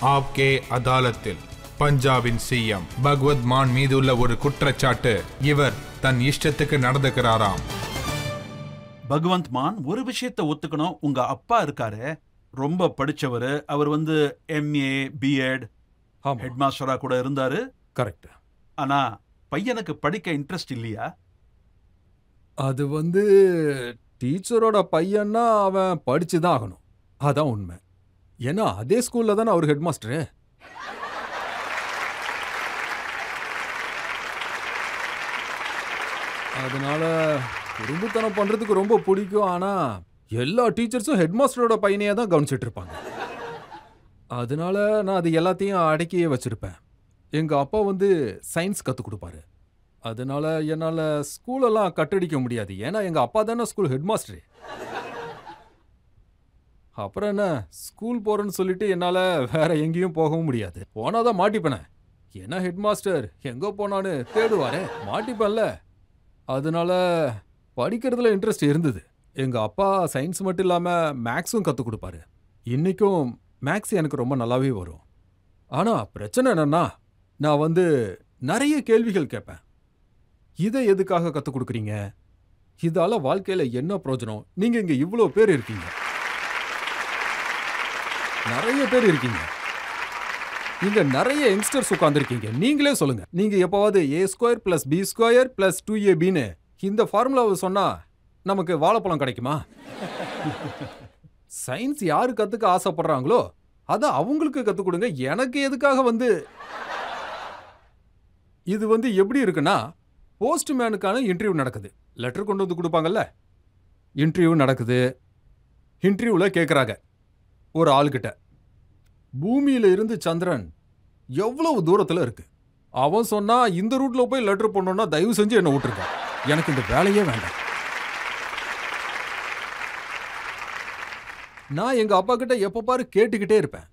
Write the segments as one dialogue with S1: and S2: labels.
S1: ஆப்கே அதாலத்தில் பஞ்சாபின் சிஎம் பகவத் மான் மீது உள்ள ஒரு குற்றச்சாட்டு, இவர் தன் இஷ்டத்துக்கு நடந்துக்கிறாராம்.
S2: பகவந்த் மான், ஒரு விஷயத்தை ஒத்துக்கணும். உங்க அப்பா இருக்காரு, ரொம்ப படிச்சவர். அவர் MA B.Ed ஹெட் மாஸ்டரா கூட இருந்தாரு.
S3: கரெக்ட்.
S2: ஆனா பையனுக்கு படிக்க இன்ட்ரெஸ்ட் இல்லையா?
S3: அது டீச்சரோட பையன்னா அவன் படிச்சுதான் ஆகணும், அதான் உண்மை. ஏன்னா அதே ஸ்கூல்ல தானே அவர் ஹெட் மாஸ்டரு. அதனால குறும்புத்தனம் பண்றதுக்கு ரொம்ப பிடிக்கும். ஆனா எல்லா டீச்சர்ஸும் ஹெட் மாஸ்டரோட பையனையே தான் கவனிச்சிட்டு இருப்பாங்க. அதனால நான் அது எல்லாத்தையும் அடக்கியே வச்சிருப்பேன். எங்க அப்பா சயின்ஸ் கற்றுக் கொடுப்பாரு. அதனால என்னால் ஸ்கூலெல்லாம் கட்டடிக்க முடியாது. ஏன்னா எங்க அப்பா தானே ஸ்கூல் ஹெட் மாஸ்டரு. அப்புறம் என்ன, ஸ்கூல் போறேன்னு சொல்லிட்டு என்னால் வேற எங்கேயும் போகவும் முடியாது. போனாதான் மாட்டிப்பேனே. ஏன்னா ஹெட் மாஸ்டர் எங்கே போனான்னு தேடுவாரே, மாட்டிப்பேன்ல. அதனால படிக்கிறதுல இன்ட்ரெஸ்ட் இருந்தது. எங்க அப்பா சயின்ஸ் மட்டும் இல்லாமல் மேக்ஸும் கற்றுக் கொடுப்பாரு. இன்னைக்கும் மேக்ஸ் எனக்கு ரொம்ப நல்லாவே வரும். ஆனால் பிரச்சனை என்னன்னா, நான் நிறைய கேள்விகள் கேட்பேன். இதை எதுக்காக கற்றுக் கொடுக்குறீங்க? இதால வாழ்க்கையில் என்ன பிரயோஜனம்? நீங்கள் இங்கே இவ்வளோ பேர் இருக்கீங்க, நிறைய பேர் இருக்கீங்க, இங்க நிறைய யங்ஸ்டர்ஸ் உட்காந்துருக்கீங்க. நீங்களே சொல்லுங்க, நீங்க எப்பவாவது A² + B² + 2AB இந்த ஃபார்முலாவை சொன்னா நமக்கு வாழைப்பழம் கிடைக்குமா? சயின்ஸ் யாரு கத்துக்க ஆசைப்படுறாங்களோ அதை அவங்களுக்கு கத்துக் கொடுங்க. எனக்கு எதுக்காக இது எப்படி இருக்குன்னா, போஸ்ட்மேனுக்கான இன்டர்வியூ நடக்குது. லெட்டர் கொண்டு கொடுப்பாங்கல்ல, இன்டர்வியூ நடக்குது. இன்டர்வியூல கேட்குறாங்க ஒரு ஆள்கிட்ட, பூமியில இருந்து சந்திரன் எவ்வளவு தூரத்தில் இருக்கு. அவன் சொன்னா, இந்த ரூட்ல போய் லெட்டர் பண்ணோம்னா தயவு செஞ்சு என்ன விட்டுருக்க, எனக்கு இந்த வேலையே வேண்டாம். நான் எங்க அப்பா கிட்ட எப்ப பாரு கேட்டுக்கிட்டே இருப்பேன்,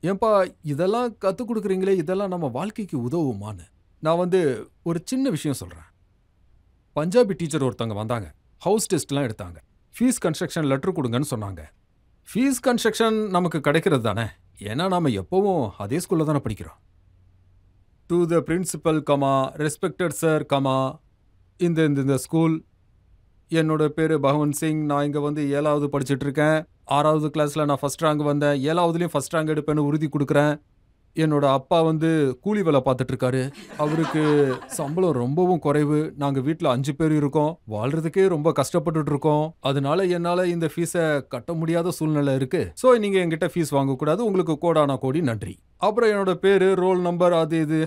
S3: ஏன்பா இதெல்லாம் கற்றுக் கொடுக்குறீங்களே, இதெல்லாம் நம்ம வாழ்க்கைக்கு உதவுமான்னு. நான் ஒரு சின்ன விஷயம் சொல்றேன். பஞ்சாபி டீச்சர் ஒருத்தவங்க வந்தாங்க, ஹவுஸ் டெஸ்ட்லாம் எடுத்தாங்க. ஃபீஸ் கன்ஸ்ட்ரக்ஷன் லெட்டர் கொடுங்கன்னு சொன்னாங்க. ஃபீஸ் கன்ஸ்ட்ரக்ஷன் நமக்கு கிடைக்கிறது தானே, ஏன்னா நாம எப்பவும் அதே ஸ்கூல்ல தானே படிக்கிறோம். To the principal comma respected sir comma இந்த ஸ்கூல். என்னோட பேர் பகவந்த் சிங். நான் இங்கே 7வது படிச்சுட்டு இருக்கேன். 6வது கிளாஸில் நான் ஃபர்ஸ்ட் ரேங்க் வந்தேன். 7வதுலேயும் ஃபர்ஸ்ட் ரேங்க் எடுப்பேன்னு உறுதி கொடுக்குறேன். என்னோட அப்பா கூலி வேலை பார்த்துட்டு இருக்காரு. அவருக்கு சம்பளம் ரொம்பவும் குறைவு. நாங்கள் வீட்டில் 5 பேர் இருக்கோம். வாழ்றதுக்கே ரொம்ப கஷ்டப்பட்டுட்டு இருக்கோம். அதனால என்னால் இந்த ஃபீஸை கட்ட முடியாத சூழ்நிலை இருக்கு. ஸோ நீங்கள் என்கிட்ட ஃபீஸ் வாங்கக்கூடாது. உங்களுக்கு கோடான கோடி நன்றி. அப்புறம் என்னோட பேர், ரோல் நம்பர், அது இது.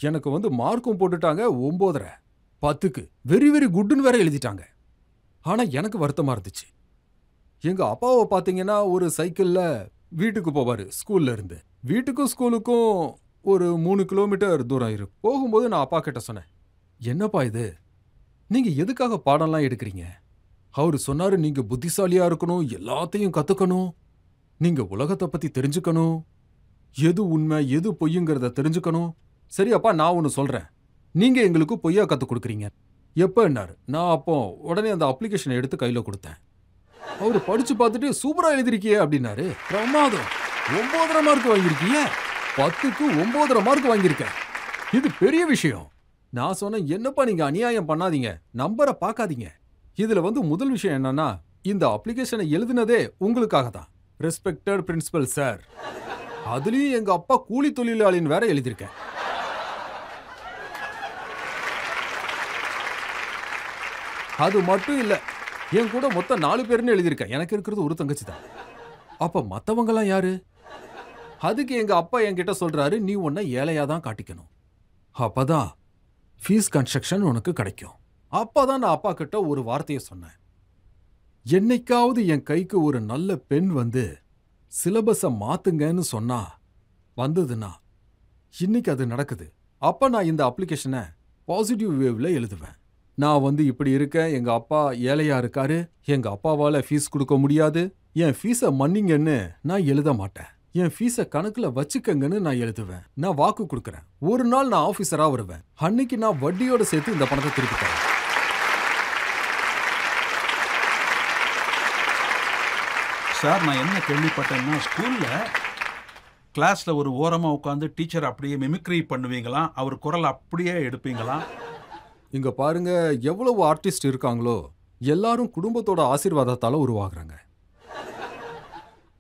S3: எனக்கு மார்க்கும் போட்டுட்டாங்க 9.5 10க்கு. வெரி வெரி குட்னு வேற எழுதிட்டாங்க. ஆனால் எனக்கு வருத்தமாக இருந்துச்சு. எங்கள் அப்பாவை பார்த்தீங்கன்னா ஒரு சைக்கிளில் வீட்டுக்கு போவார். ஸ்கூல்ல இருந்து வீட்டுக்கும் ஸ்கூலுக்கும் ஒரு 3 கிலோமீட்டர் தூரம் இருக்கும். போகும்போது நான் அப்பா கிட்ட சொன்னேன், என்னப்பா இது, நீங்க எதுக்காக பாடம்லாம் எடுக்கிறீங்க? அவரு சொன்னாரு, நீங்க புத்திசாலியா இருக்கணும், எல்லாத்தையும் கத்துக்கணும், நீங்க உலகத்தை பத்தி தெரிஞ்சுக்கணும், எது உண்மை எது பொய்யுங்கிறத தெரிஞ்சுக்கணும். சரி அப்பா, நான் ஒன்று சொல்றேன், நீங்க எங்களுக்கு பொய்யா கற்றுக் கொடுக்குறீங்க. எப்போ என்னாரு? நான் அப்போ உடனே அந்த அப்ளிகேஷனை எடுத்து கையில கொடுத்தேன். அவரு படிச்சு பார்த்துட்டு, சூப்பரா எழுதிருக்கியே அப்படின்னாரு. பிரமாதம், 9.5 மார்க் வாங்கியிருக்கீங்க. 10க்கு 9.5 மார்க் வாங்கியிருக்கேன். இது பெரிய விஷயம். நான் சொன்னேன், என்னப்பா நீங்க அநியாயம் பண்ணாதீங்க, நம்பரை பார்க்காதீங்க. இதுல முதல் விஷயம் என்னன்னா, இந்த அப்ளிகேஷனை எழுதினதே உங்களுக்காக தான். Respected principal sir. அதுலயும் எங்க அப்பா கூலி தொழிலாளின்னு வேற எழுதியிருக்கேன். அது மட்டும் இல்ல, என் கூட மொத்தம் 4 பேர்னு எழுதியிருக்கேன். எனக்கு இருக்கிறது ஒரு தங்கச்சி தான். அப்ப மத்தவங்கலாம் யாரு? அதுக்கு எங்க அப்பா என்கிட்ட சொல்றாரு, நீ உன்னை ஏழையா தான் காட்டிக்கணும், அப்பதான் ஃபீஸ் கன்ஸ்ட்ரக்ஷன் உனக்கு கிடைக்கும். அப்பதான் நான் அப்பா கிட்ட ஒரு வார்த்தையை சொன்னேன், என்னைக்காவது என் கைக்கு ஒரு நல்ல பெண் சிலபஸை மாத்துங்கன்னு சொன்னா வந்ததுன்னா இன்னைக்கு அது நடக்குது. அப்ப நான் இந்த அப்ளிகேஷனை பாசிட்டிவ் வேவ்ல எழுதுவேன். நான் இப்படி இருக்கேன், எங்க அப்பா ஏழையா இருக்காரு, எங்க அப்பாவால ஃபீஸ் கொடுக்க முடியாது, என் ஃபீஸை மன்னிங்கன்னு நான் எழுத மாட்டேன். என் ஃபீஸை கணக்குல வச்சுக்கங்கன்னு நான் எழுதுவேன். நான் வாக்கு கொடுக்கறேன், ஒரு நாள் நான் ஆபீசரா வருவேன், அன்னைக்கு நான் வட்டியோட சேர்த்து இந்த பணத்தை திருப்பி தரேன்.
S2: சார், நான் என்ன கேள்விப்பட்டேன்னா, ஸ்கூல்ல கிளாஸ்ல ஒரு ஓரமா உட்காந்து டீச்சர் அப்படியே மிமிக்ரி பண்ணுவீங்களாம், அவர் குரல் அப்படியே எடுப்பீங்களாம்.
S3: இங்க பாருங்க, எவ்வளவு ஆர்டிஸ்ட் இருக்காங்களோ எல்லாரும் குடும்பத்தோட ஆசீர்வாதத்தால உருவாகுறாங்க.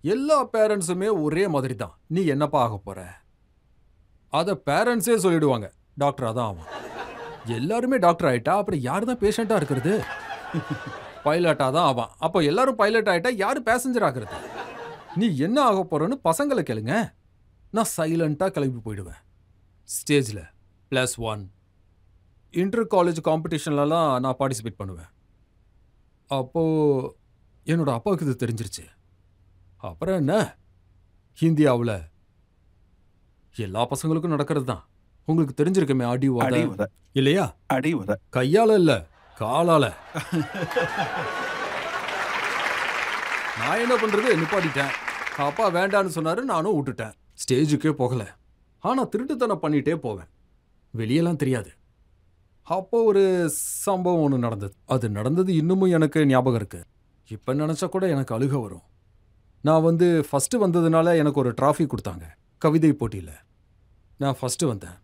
S3: எல்லா பேரண்ட்ஸுமே ஒரே மாதிரி தான். நீ என்னப்பா ஆக போற? அத பேரண்ட்ஸே சொல்லிடுவாங்க, டாக்டரா தான் ஆவான். எல்லாருமே டாக்டர் ஆயிட்டா அப்புறம் யாரு தான் பேஷண்டா இருக்கிறது? பைலட்டா தான் ஆவான். அப்போ எல்லாரும் பைலட் ஆயிட்டா யாரு பேசஞ்சர் ஆகிறது? நீ என்ன ஆக போறன்னு பசங்களை கேளுங்க. நான் சைலண்டா கிளம்பி போயிடுவேன். ஸ்டேஜ்ல +1 இன்டர் காலேஜ் காம்படிஷன்லலாம் நான் பார்ட்டிசிபேட் பண்ணுவேன். அப்போ என்னோட அப்பாவுக்கு இது தெரிஞ்சிருச்சு. அப்புறம் என்ன, இந்தியாவில் எல்லா பசங்களுக்கும் நடக்கிறது தான். உங்களுக்கு தெரிஞ்சிருக்குமே, அடி உத இல்லையா?
S2: அடி உத
S3: கையால இல்ல, காலால. நான் என்ன பண்றது, நிப்பாட்டிட்டேன். அப்பா வேண்டான்னு சொன்னாரு, நானும் விட்டுட்டேன். ஸ்டேஜுக்கே போகல. ஆனா திருட்டுத்தனம் பண்ணிட்டே போவேன். வெளியெல்லாம் தெரியாது. அப்போ ஒரு சம்பவம் ஒன்று நடந்தது. அது நடந்தது இன்னமும் எனக்கு ஞாபகம் இருக்கு. இப்போ நினச்சா கூட எனக்கு அழுக வரும். நான் ஃபஸ்ட்டு வந்ததுனால எனக்கு ஒரு ட்ராஃபி கொடுத்தாங்க கவிதை போட்டியில். நான் ஃபஸ்ட்டு வந்தேன்.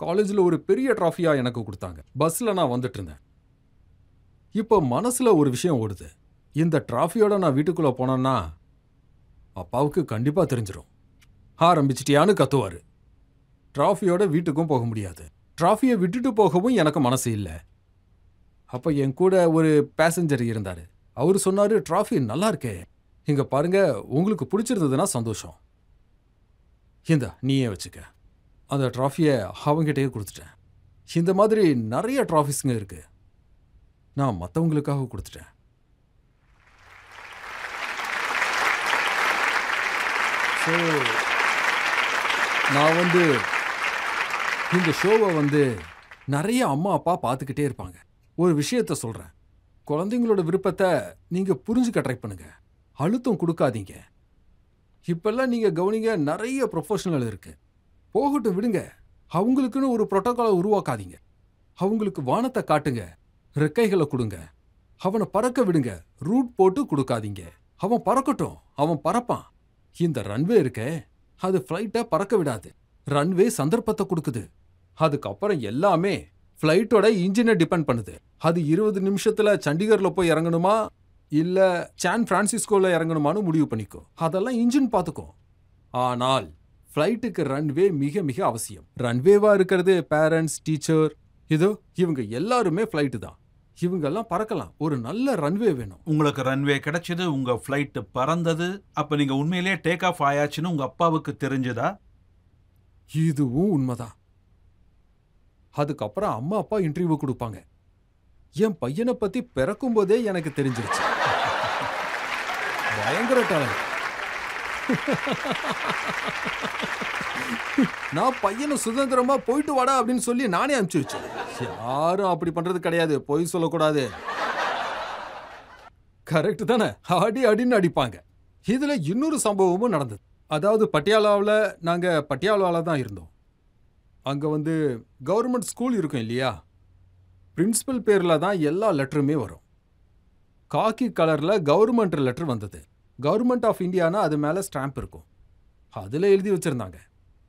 S3: காலேஜில் ஒரு பெரிய ட்ராஃபியாக எனக்கு கொடுத்தாங்க. பஸ்ஸில் நான் வந்துட்டு இருந்தேன். இப்போ மனசில் ஒரு விஷயம் ஓடுது. இந்த ட்ராஃபியோட நான் வீட்டுக்குள்ளே போனேன்னா அப்பாவுக்கு கண்டிப்பாக தெரிஞ்சிடும். ஆரம்பிச்சிட்டியான்னு கத்துவார். ட்ராஃபியோட வீட்டுக்கும் போக முடியாது. ட்ராஃபியை விட்டுட்டு போகவும் எனக்கு மனசு இல்லை. அப்போ என் கூட ஒரு பேசஞ்சர் இருந்தார். அவர் சொன்னார், ட்ராஃபி நல்லா இருக்கே, இங்கே பாருங்க, உங்களுக்கு பிடிச்சிருந்ததுன்னா சந்தோஷம், இந்த நீயே வச்சுக்க. அந்த ட்ராஃபியை அவங்ககிட்டயே கொடுத்துட்டேன். இந்த மாதிரி நிறைய ட்ராஃபிஸ்ங்க இருக்கு. நான் மற்றவங்களுக்காக கொடுத்துட்டேன். ஸோ நான் இந்த ஷோவை நிறைய அம்மா அப்பா பார்த்துக்கிட்டே இருப்பாங்க. ஒரு விஷயத்த சொல்கிறேன், குழந்தைங்களோட விருப்பத்தை நீங்கள் புரிஞ்சுக்க ட்ரை பண்ணுங்க. அழுத்தம் கொடுக்காதீங்க. இப்பெல்லாம் நீங்கள் கவனிங்க, நிறைய ப்ரொஃபஷனல் இருக்கு. போகட்டும், விடுங்க. அவங்களுக்குன்னு ஒரு புரோட்டோகாலை உருவாக்காதீங்க. அவங்களுக்கு வானத்தை காட்டுங்க, ரெக்கைகளை கொடுங்க, அவனை பறக்க விடுங்க. ரூட் போட்டு கொடுக்காதீங்க. அவன் பறக்கட்டும், அவன் பறப்பான். இந்த ரன்வே இருக்க, அது ஃப்ளைட்டை பறக்க விடாது. ரன்வே சந்தர்ப்பத்தை கொடுக்குது. அதுக்கப்புறம் எல்லாமே ஃப்ளைட்டோட இன்ஜினை டிபெண்ட் பண்ணுது. அது 20 நிமிஷத்துல சண்டிகரில் போய் இறங்கணுமா இல்ல சான் பிரான்சிஸ்கோல இறங்கணுமான்னு முடிவு பண்ணிக்கோ. அதெல்லாம் இன்ஜின் பார்த்துக்கும். ஆனால் ஃப்ளைட்டுக்கு ரன்வே மிக மிக அவசியம். ரன்வேவா இருக்கிறது பேரண்ட்ஸ், டீச்சர், இதோ இவங்க எல்லாருமே ஃப்ளைட்டு தான். இவங்கெல்லாம் பறக்கலாம். ஒரு நல்ல ரன்வே வேணும்.
S2: உங்களுக்கு ரன்வே கிடைச்சது, உங்க ஃப்ளைட் பறந்தது. அப்ப நீங்க உண்மையிலேயே டேக் ஆஃப் ஆயாச்சுன்னு உங்க அப்பாவுக்கு தெரிஞ்சதா?
S3: இதுவும் உண்மைதான். அதுக்கப்புறம் அம்மா அப்பா இன்டர்வியூ கொடுப்பாங்க. என் பையனை பத்தி பிறக்கும் போதே எனக்கு தெரிஞ்சிருச்சு. பயங்கர டேலண்ட். நான் பையனை சுதந்திரமா போயிட்டு வாடா அப்படின்னு சொல்லி நானே அனுப்பிச்சு வச்சேன். யாரும் அப்படி பண்றது கிடையாது, பொய் சொல்லக்கூடாது. கரெக்ட் தானே? அடி அடின்னு அடிப்பாங்க. இதுல இன்னொரு சம்பவமும் நடந்தது. அதாவது பட்டியாலாவில், நாங்கள் பட்டியாலாவில் தான் இருந்தோம். அங்கே கவர்மெண்ட் ஸ்கூல் இருக்கும் இல்லையா, பிரின்சிபல் பேரில் தான் எல்லா லெட்டருமே வரும். காக்கி கலரில் கவர்மெண்ட் லெட்டர் வந்தது. கவர்மெண்ட் ஆஃப் இந்தியானா அது மேலே ஸ்டாம்ப் இருக்கும். அதில் எழுதி வச்சுருந்தாங்க,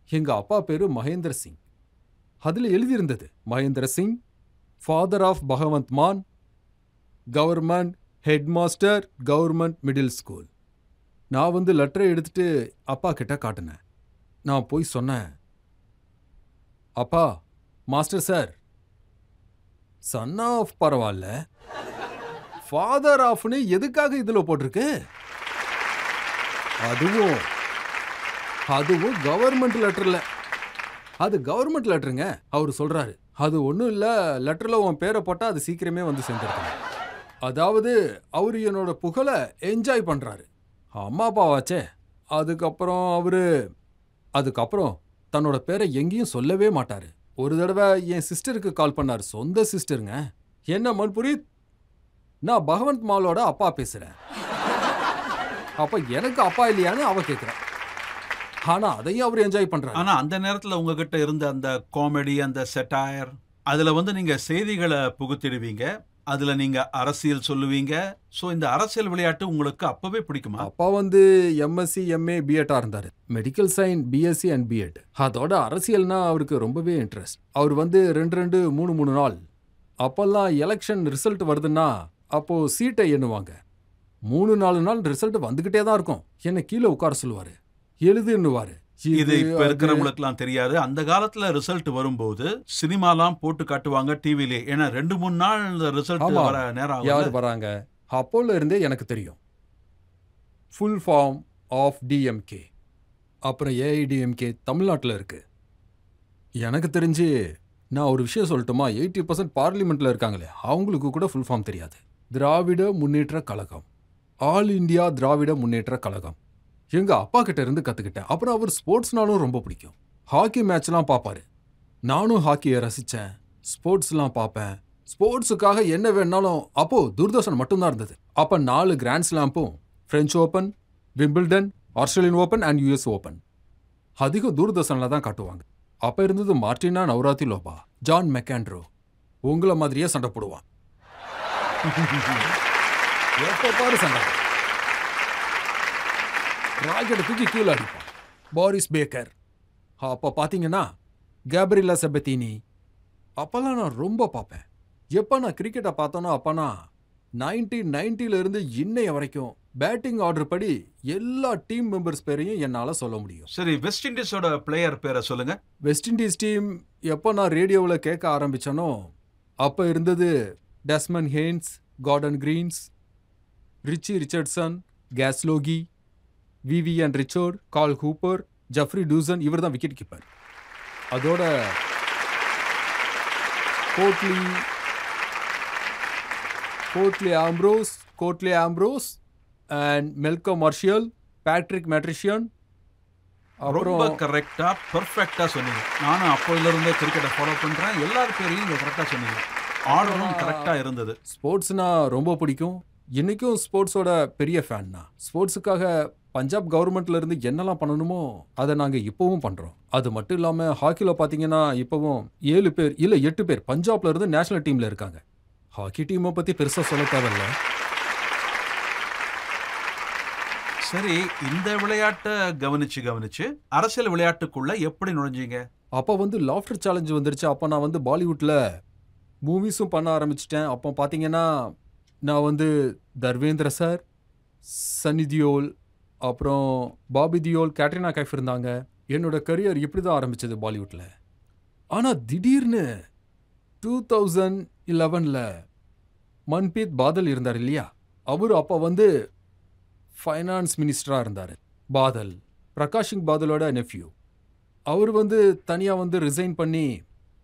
S3: எங்கள் அப்பா பேர் மகேந்திர சிங். அதில் எழுதியிருந்தது, மகேந்திர சிங், ஃபாதர் ஆஃப் பகவந்த் மான், government head master, government middle school. நான் லெட்டரை எடுத்துட்டு அப்பா கிட்ட காட்டினேன். நான் போய் சொன்னேன், அப்பா, மாஸ்டர் சார், சன் ஆஃப் பரவாயில்ல, ஃபாதர் ஆஃப்னு எதுக்காக இதில் போட்டிருக்கு? அதுவும் கவர்மெண்ட் லெட்டர்ல. அது கவர்மெண்ட் லெட்டருங்க. அவர் சொல்றாரு, அது ஒன்றும் இல்லை, லெட்டரில் உன் பேரை போட்டால் அது சீக்கிரமே சேர்ந்துருக்காங்க. அதாவது அவர் என்னோட புகழை என்ஜாய் பண்ணுறாரு. அம்மா அப்பாவாச்சே. அதுக்கப்புறம் தன்னோட பேரை எங்கேயும் சொல்லவே மாட்டாரு. ஒரு தடவை என் சிஸ்டருக்கு கால் பண்ணார். சொந்த சிஸ்டருங்க. என்ன மன்புரீத், நான் பகவந்த் மாலோட அப்பா பேசுறேன். அப்ப எனக்கு அப்பா இல்லையான்னு அவ கேட்கிறேன். ஆனா அதையும் அவர் என்ஜாய் பண்றாரு.
S2: ஆனா அந்த நேரத்துல உங்ககிட்ட இருந்த அந்த காமெடி, அந்த செட்டாயர், அதுல நீங்க செய்திகளை புகுத்திடுவீங்க. அதுல நீங்க அரசியல் சொல்லுவீங்க. சோ இந்த அரசியல் விளையாட்டு உங்களுக்கு அப்பவே பிடிக்குமா?
S3: அப்பா வந்து எம்எஸ்சி எம்ஏ பிஎட்டா இருந்தாரு. Medical science BSc and BEd. அதோட அரசியல்னா அவருக்கு ரொம்பவே இன்ட்ரெஸ்ட். அவர் வந்து 2 3 நாள் அப்பெல்லாம் எலெக்ஷன் ரிசல்ட் வருதுன்னா அப்போ சீட்டை எண்ணுவாங்க. 3-4 நாள் ரிசல்ட் வந்துகிட்டே தான் இருக்கும். என்ன கீழே உட்கார சொல்லுவாரு, எழுதுன்னுவாரு.
S2: இது இப்ப இருக்கிறவங்களுக்குலாம் தெரியாது. அந்த காலத்துல ரிசல்ட் வரும்போது சினிமாலாம் போட்டு காட்டுவாங்க டிவிலே. ஏன்னா 2-3 நாள் ரிசல்ட் வர நேரம்
S3: யார் வராங்க அப்போல இருந்தே எனக்கு தெரியும். ஃபுல் ஃபார்ம் ஆஃப் டிஎம்கே, அப்புறம் ஏஐடிஎம்கே தமிழ்நாட்டில் இருக்கு. எனக்கு தெரிஞ்சு நான் ஒரு விஷயம் சொல்லட்டுமா, 80% பார்லிமெண்ட்ல இருக்காங்களே அவங்களுக்கு கூட ஃபுல் ஃபார்ம் தெரியாது. Dravida Munnetra Kazhagam, all India Dravida Munnetra Kazhagam. எங்க அப்பா கிட்ட இருந்து கத்துக்கிட்டேன். அப்புறம் அவர் ஸ்போர்ட்ஸ்னாலும் ரொம்ப பிடிக்கும். ஹாக்கி மேட்ச்லாம் பார்ப்பாரு. நானும் ஹாக்கியை ரசிச்சேன், ஸ்போர்ட்ஸ்லாம் பார்ப்பேன். ஸ்போர்ட்ஸுக்காக என்ன வேணாலும் அப்போ தூர்தர்ஷன் மட்டும்தான் இருந்தது. அப்ப 4 grand ஸ்லாம்பும், French open, Wimbledon, Australian open and US open அதிகம் தூர்தர்ஷன்ல தான் காட்டுவாங்க. அப்ப இருந்தது மார்டினா நவ்ராத்திலோவா, ஜான் மெக்காண்ட்ரோ. உங்களை மாதிரியே சண்டை போடுவான். எப்ப பாரு சண்டை. ராக்கெட்டை தூக்கி கீழே அடிப்பான். Paris Baker. அப்ப பாத்தீங்கன்னா கேப்ரியலா செபத்தினி. அப்பெல்லாம் நான் ரொம்ப பார்ப்பேன். எப்ப நான் கிரிக்கெட்டை பார்த்தோன்னா அப்பனா 1990 இருந்து இன்னைய வரைக்கும் பேட்டிங் ஆர்டர் படி எல்லா டீம் மெம்பர்ஸ் பேரையும் என்னால சொல்ல முடியும்.
S2: சரி, வெஸ்ட் இண்டீஸோட பிளேயர் பேரை சொல்லுங்க.
S3: வெஸ்ட் இண்டீஸ் டீம் எப்போ நான் ரேடியோவில் கேட்க ஆரம்பிச்சனோ அப்போ இருந்தது Desmond hence, garden Green's, rich Richardson, கேஸ்லோகி, Vivian Richard, கால் ஹூப்பர், ஜெஃப்ரி டூசன். இவர் தான் விக்கெட் கீப்பர். அதோட Kotli Ambrose and மெல்கோ martial, Patrick மேட்ரிஷியன்.
S2: ரொம்ப கரெக்டா பெர்ஃபெக்ட்டா சொன்னீங்க. நானும் அப்போல இருந்தே கிரிக்கெட்டை ஃபாலோ பண்றேன். எல்லார் பேரையும் நீங்க கரெக்டா சொன்னீங்க. ஆர்டரும் கரெக்டா இருந்தது.
S3: ஸ்போர்ட்ஸ்னா ரொம்ப பிடிக்கும். இன்னைக்கும் ஸ்போர்ட்ஸோட பெரிய ஃபேன் தான். ஸ்போர்ட்ஸுக்காக பஞ்சாப் கவர்மெண்ட்ல இருந்து என்னெல்லாம் பண்ணணுமோ அதை நாங்க இப்பவும் பண்றோம். அது மட்டும் இல்லாம ஹாக்கில பாத்தீங்கன்னா இப்பவும் 7 பேர் இல்ல 8 பேர் பஞ்சாப்ல இருந்து நேஷனல் டீம்ல இருக்காங்க. ஹாக்கி டீமை பத்தி பெருசா சொல்ல தேவையில்ல.
S2: சரி, இந்த விளையாட்டை கவனிச்சு அரசியல் விளையாட்டுக்குள்ள எப்படி நுழைஞ்சீங்க?
S3: அப்போ வந்து லாஃப்டர் சேலஞ்ச் வந்துருச்சு. அப்போ நான் வந்து பாலிவுட்ல மூவிஸும் பண்ண ஆரம்பிச்சிட்டேன். அப்போ பார்த்தீங்கன்னா நான் வந்து தர்வேந்திர சார், சன்னி தியோல், அப்புறம் பாபி தியோல், கேட்ரினா கைஃப் இருந்தாங்க. என்னோட கரியர் இப்படி தான் ஆரம்பிச்சது பாலிவுட்ல. ஆனால் திடீர்னு 2011ல் மன்பீத் பாதல் இருந்தார் இல்லையா, அவர் அப்போ வந்து ஃபைனான்ஸ் மினிஸ்டராக இருந்தார். பாதல், பிரகாஷ் சிங் பாதலோட நெஃப்யூ. அவர் வந்து தனியாக வந்து ரிசைன் பண்ணி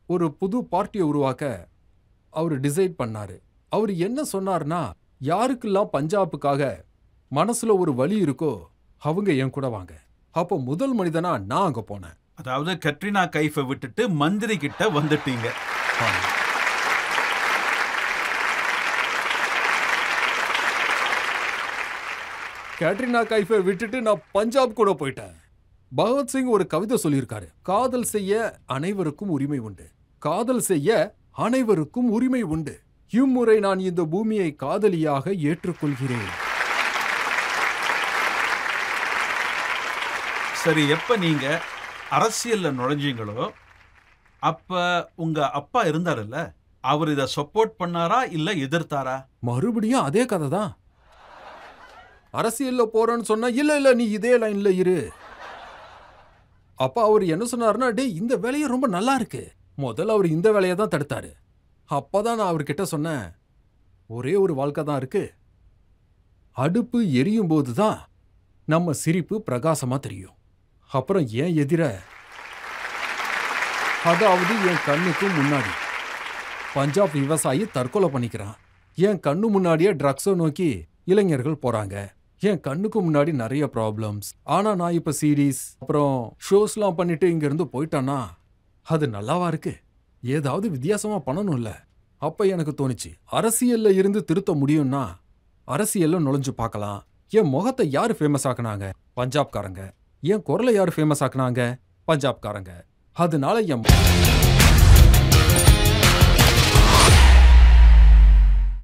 S3: ஒரு புது பார்ட்டியை உருவாக்க அவர் டிசைட் பண்ணார். அவர் என்ன சொன்னார்னா, யாருக்கெல்லாம் பஞ்சாபுக்காக மனசுல ஒரு வலி இருக்கோ அவங்க என் கூட வாங்க. அப்போ முதல் மனிதனா நான் அங்க போனேன்.
S2: அதாவது கட்ரினா கைஃபை விட்டுட்டு மந்திரி கிட்ட வந்துட்டீங்க.
S3: கேட்ரினா கைஃபை விட்டுட்டு நான் பஞ்சாப் கூட போயிட்டேன். பகவத்சிங் ஒரு கவிதை சொல்லியிருக்காரு, காதல் செய்ய அனைவருக்கும் உரிமை உண்டு, காதல் செய்ய அனைவருக்கும் உரிமை உண்டு. இம்முறை நான் இந்த பூமியை காதலியாக ஏற்றுக்கொள்கிறேன்.
S2: சரி, எப்ப நீங்க அரசியல்ல நுழைஞ்சீங்களோ அப்ப உங்க அப்பா இருந்தாருல்ல, அவர் இத சப்போர்ட் பண்ணாரா இல்ல எதிர்த்தாரா?
S3: மறுபடியும் அதே கதை தான். அரசியல்ல போறேன்னு சொன்னா இல்ல நீ இதே லைன்ல இரு. அப்பா அவர் என்ன சொன்னாருன்னா, டே இந்த வேலையை ரொம்ப நல்லா இருக்கு. முதல்ல அவர் இந்த வேலையை தான் தடுத்தாரு. அப்பதான் நான் அவர்கிட்ட சொன்னேன், ஒரே ஒரு வாழ்க்கை தான் இருக்கு. அடுப்பு எரியும் போதுதான் நம்ம சிரிப்பு பிரகாசமா தெரியும். அப்புறம் ஏன் எதிர, அதாவது என் கண்ணுக்கு முன்னாடி பஞ்சாப் விவசாயி தற்கொலை பண்ணிக்கிறான். என் கண்ணு முன்னாடியே ட்ரக்ஸை நோக்கி இளைஞர்கள் போறாங்க. என் கண்ணுக்கு முன்னாடி நிறைய ப்ராப்ளம்ஸ். ஆனா நான் இப்ப சீரீஸ் அப்புறம் ஷோஸ்லாம் பண்ணிட்டு இங்க இருந்து போயிட்டானா அது நல்லாவா இருக்கு? ஏதாவது வித்தியாசமா பண்ணணும்ல. அப்ப எனக்கு தோணுச்சு, அரசியல்ல இருந்து திருத்த முடியும்னா அரசியல்ல நுழைஞ்சு பார்க்கலாம். என் முகத்தை யாரு ஃபேமஸ் ஆக்குனாங்க? பஞ்சாப்காரங்க. என் குரலை யாரு ஃபேமஸ் ஆக்குனாங்க? பஞ்சாப்காரங்க. அதனால என்